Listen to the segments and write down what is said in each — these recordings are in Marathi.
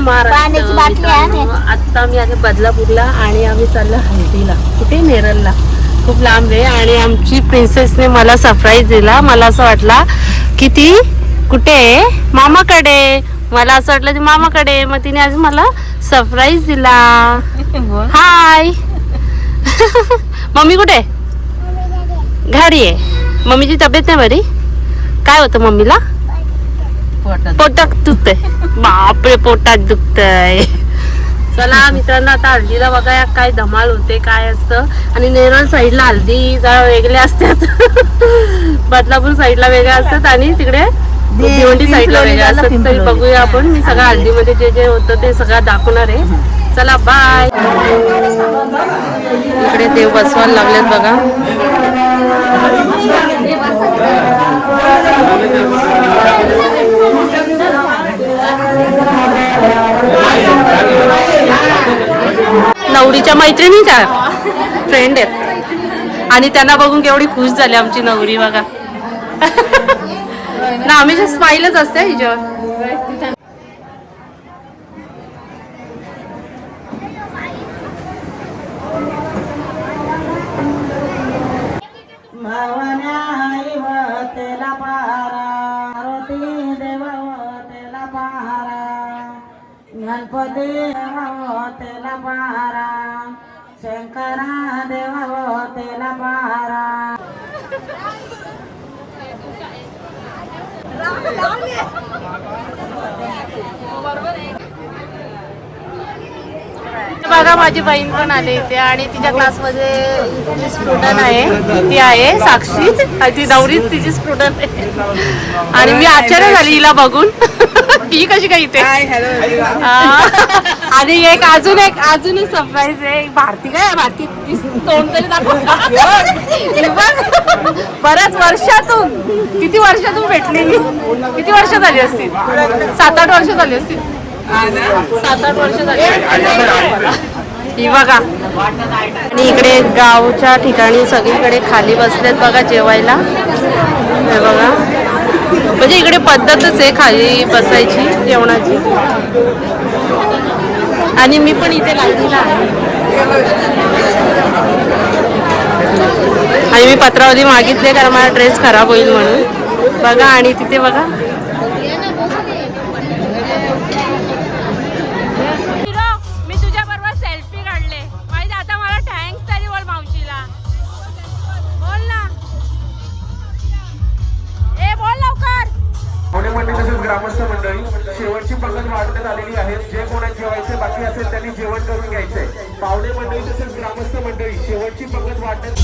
महाराष्ट्र. आता मी आहे बदलापूरला आणि आम्ही चाललो हल्दीला. कुठे? नेरलला. खूप लांब आहे. आणि आमची प्रिन्सेसने मला सरप्राईज दिला. मला असं वाटला की ती कुठे? मामाकडे. मला असं वाटलं ती मामाकडे. मग तिने आज मला सरप्राईज दिला. हाय. मम्मी कुठे? घरी आहे. मम्मीची तब्येत नाही बरी. काय होतं मम्मीला? पोटात दुखतंय. बापरे, पोटात दुखतंय. चला मित्रांनो, आता हल्दीला बघा काय धमाल होते, काय असतं. आणि नेरळ साईडला हल्दी जरा वेगळ्या असतात. बदलापूर साईडला वेगळ्या असतात आणि तिकडे भिवंडी साईडला वेगळ्या असतात. तरी बघूया आपण. मी सगळं हल्दीमध्ये जे जे होतं ते सगळं दाखवणार आहे. चला बाय. इकडे देव बसवायला लागलेत बघा. नवरीच्या मैत्रिणीच्या फ्रेंड आहेत आणि त्यांना बघून केवढी खुश झाली आमची नवरी बघा. ना आम्ही स्माईलच असते हिच्यावर. गणपती तेला पारा, शंकरा देवा तेला पारा. बघा माझी बहीण पण आली इथे आणि तिच्या क्लासमध्ये जी स्टुडंट आहे ती आहे साक्षी. ती नवरीच तिची स्टुडंट आहे. आणि मी आश्चर्य झाली हिला बघून. ही कशी काय इथे? आणि एक अजूनच सरप्राईज आहे. भारती काय? भारती तोंड तरी दाखव. बऱ्याच वर्षातून, किती वर्षातून भेटली. किती वर्ष झाली असतील? 7-8 वर्ष झाली असतील. 7-8 वर्ष झाली. ही बघा. आणि इकडे गावच्या ठिकाणी सगळीकडे खाली बसलेत बघा जेवायला. हे बघा, म्हणजे इकडे पद्धतच आहे खाली बसायची जेवणाची. आणि मी पण इथे लागलेला आहे. आणि मी पत्रावली मागितले कारण माझा ड्रेस खराब होईल म्हणून बघा. आणि तिथे बघा ग्रामस्थ मंडळी शेवटची पंगत वाढण्यात आलेली आहे. जे कोणाला जेवायचे बाकी असेल त्यांनी जेवण करून घ्यायचंय. पाहुणे मंडळी तसेच ग्रामस्थ मंडळी शेवटची पंगत वाढण्यात.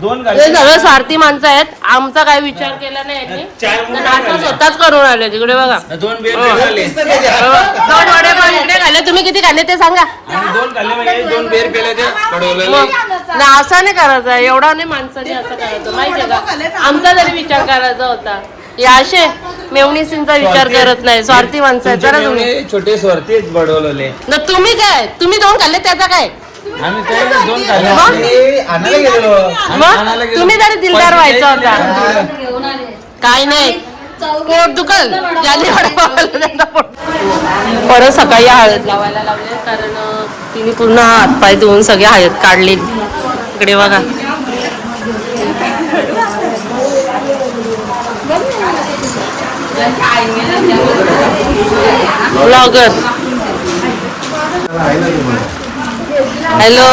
दोन हे सगळं स्वार्थी माणसं आहेत. आमचा काही विचार केला नाही यांनी. तर नाश्ता स्वतःच करून आले. तिकडे बघा दोन बेर पेले 2 वडे पण इकडे खाल्ले. तुम्ही किती खाल्ले ते सांगा. दोन खाल्ले म्हणजे 2 बेर पेले ते कडवलेले. ना असं नाही करायचं. एवढा नाही माणसाने असं करायचं माहितीये का. आमचा जरी विचार करायचा होता. या असे मेवणीसींचा विचार करत नाही. स्वार्थी माणसं आहेत जरा तुम्ही. छोटे स्वार्थीच बडवलेले. ना तुम्ही काय तुम्ही 2 खाल्ले त्याचा काय आम्ही काय 2 खाल्ले. आणायला गेलेलो. मग तुम्ही जरी दिलदार व्हायचा होता. काय नाही पोट दुखल ज्याने परत सकाळी हळद लावायला लावले. कारण तिने पूर्ण हातपाय धुवून सगळे हळद काढले. इकडे बघा ब्लॉगर. हॅलो.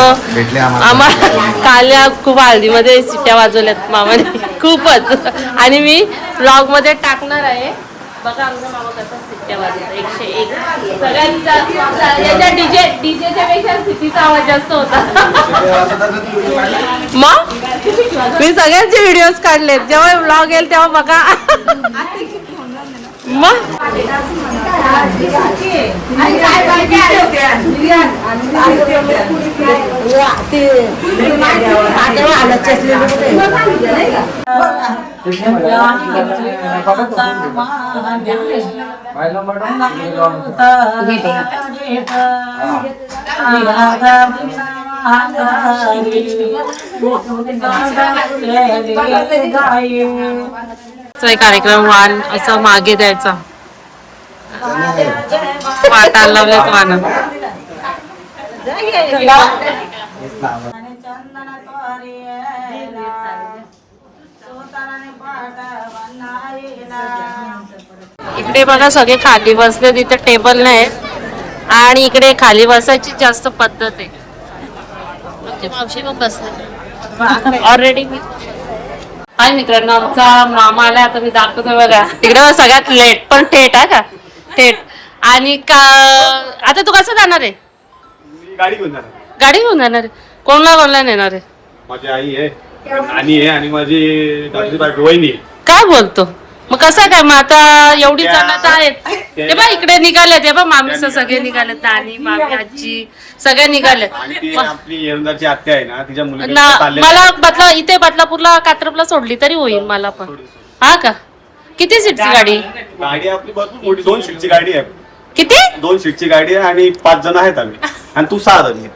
आम्हाला काल खूप हळदीमध्ये शिट्ट्या वाजवल्यात मामाने खूपच. आणि मी ब्लॉग मध्ये टाकणार आहे. बघा आमचा मामा कसा शिट्ट्या वाजवतो. 101 सगळ्यांचा याच्या डीजेच्या पेक्षा सिटीचा आवाज जास्त होता. मग मी सगळ्यांचे व्हिडिओज काढलेत. जेव्हा ब्लॉग येईल तेव्हा बघा. मग कार्यक्रम वाण असं मागे द्यायचा. वाटायला लावलेत वाण. इकडे बघा सगळे खाली बसले. तिथे टेबल नाही आणि इकडे खाली बसायची जास्त पद्धत आहे. मावशी पण बसले ऑलरेडी. हाय मित्रांनो आमचा मामा आला. आता मी दाखवतो बघा. तिकडे सगळ्यात लेट पण थेट आहे का थेट. आणि का आता तू कसं जाणार आहे. गाडी घेऊन जाणार. गाडी घेऊन जाणार आहे. कोणला नेणार आहे. माझी आई आहे आणि माझी दादाची बायको वहिनी. काय बोलतो. मग कसं काय. मग आता एवढी जण आहेत. ते बा इकडे निघाले. ते बा मामीस सगळे निघालेत. नानी मामी आजी सगळे निघालेत. आपली येरंदाची आत्या आहे ना तिच्या मला इथे बदलापूरला कात्रपला सोडली तरी होईल मला पण. हा का. किती सीटची गाडी. गाडी आपली भरपूर मोठी 2 सीटची गाडी आहे. किती 2 सीटची गाडी आहे आणि 5 जण आहेत आम्ही. आणि तू 6 जण.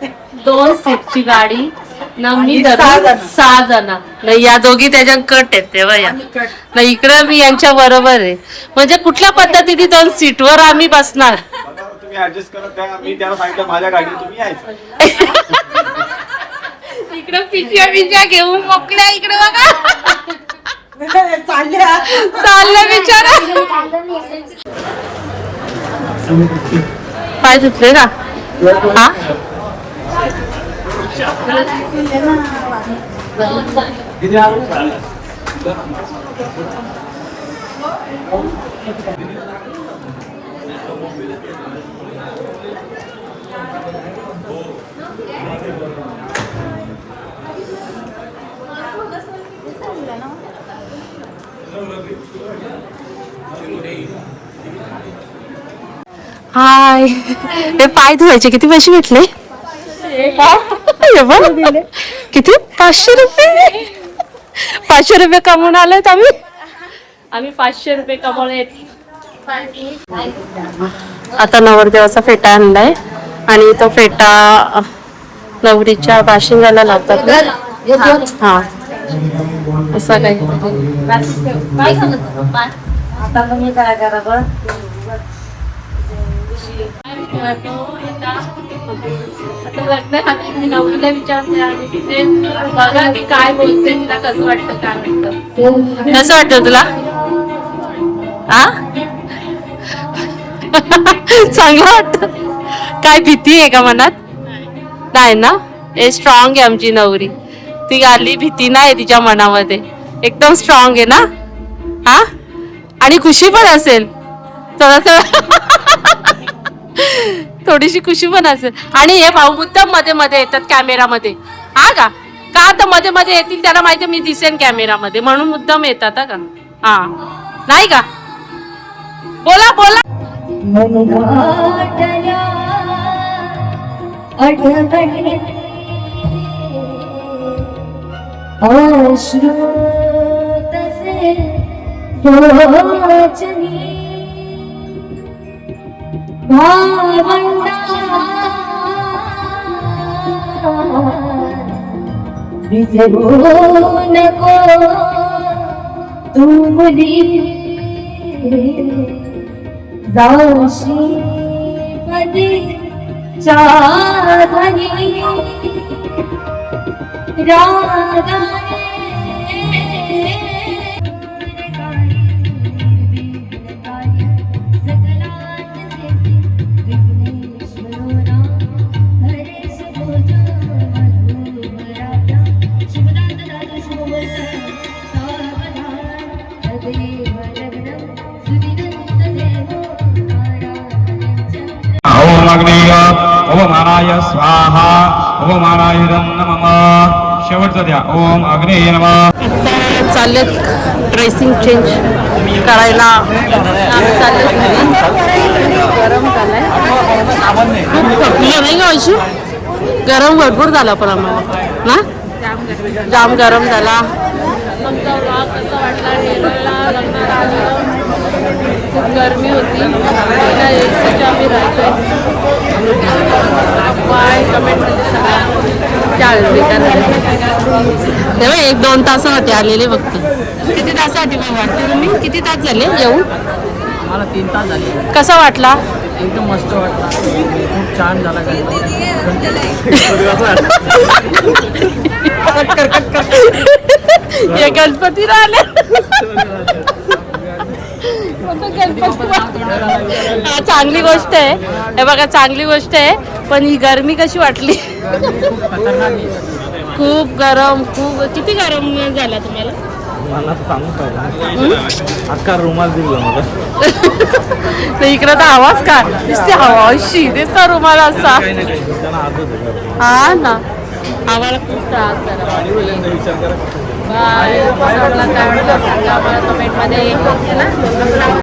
2 सीटची गाडी ना. मी 6 जण नाही. या दोघी त्याच्या कट आहेत तेव्हा या नाही. इकडं मी यांच्या बरोबर आहे. म्हणजे कुठल्या पद्धतीने 2 सीटवर आम्ही बसणार. तुम्ही ऍडजस्ट करा. मी त्याला सांगितलं माझ्या गाडीत तुम्ही यायचं. इकडं पिशव्या घेऊन मोकळ्या. इकडे बघा चाललं बिचारा. पाय धुतले का. हा हाय. हे पाय धुवायचे किती पैसे भेटले. किती 500 रुपये. 500 रुपये कमवून आलोय आम्ही 500 रुपये कमवले. आता नवरदेवाचा फेटा आणलाय आणि तो फेटा नवरीच्या बाशिंगाला लावतात. हा असं काय. आता तुम्ही काय करा बघ. आता लग्न नवरीला विचारते आणि तिथे बघा की काय बोलते. तिला कसं वाटतं काय वाटतं. कसं वाटतं तुला. हा चांगलं वाटत. काय भीती आहे का मनात. नाही ना. हे स्ट्रॉंग आहे आमची नवरी. ती आली भीती नाही तिच्या मनामध्ये. एकदम स्ट्रॉंग आहे ना. हा आणि खुशी पण असेल थोडीशी खुशी पण असेल. आणि हे भाऊ मुद्दाम मध्ये मध्ये येतात कॅमेरामध्ये. हा का का तर मध्ये मध्ये येतील, त्याला माहिती मी दिसेन कॅमेरामध्ये, म्हणून मुद्दाम येतात हा का. हा नाही का, बोला बोला. नको तू मुली जाशी मध्ये चाधनी ओम अग्नेय ओमानाय स्वाहा ओमानायरं नमः. शेवटचं द्या. ओम अग्नेय नमः. चालले ड्रेसिंग चेंज करायला. आम्ही चालले गरम झालाय, खूप थकली नाही का वैशू, गरम भरपूर झाला पण आम्हाला ना, जाम गरम झाला. आमचा व्लॉग कसा वाटला, नेरळला लग्नाला आलेलो, खूप गरमी होती, एसीच्या आम्ही राहतोय. बाय कमेंटमध्ये तेव्हा 1-2 तासासाठी आलेले फक्त. किती तासासाठी मग वाटते तुम्ही, किती तास झाले येऊन? मला 3 तास झाले. कसा वाटला? एकदम मस्त वाटला, खूप छान झाला. हे गणपती राहिले. हा चांगली गोष्ट आहे, हे बघा चांगली गोष्ट आहे. पण ही गरमी कशी वाटली? खूप गरम, खूप. किती गरम झाला तुम्हाला? मला सांगू अख्खा रुमाल दिला मला. तर इकडं तर आवाज का नुसती हवा अशी दिसता रुमाला असा. हा ना, आम्हाला खूप त्रास झाला. बाय. कमेंटमध्ये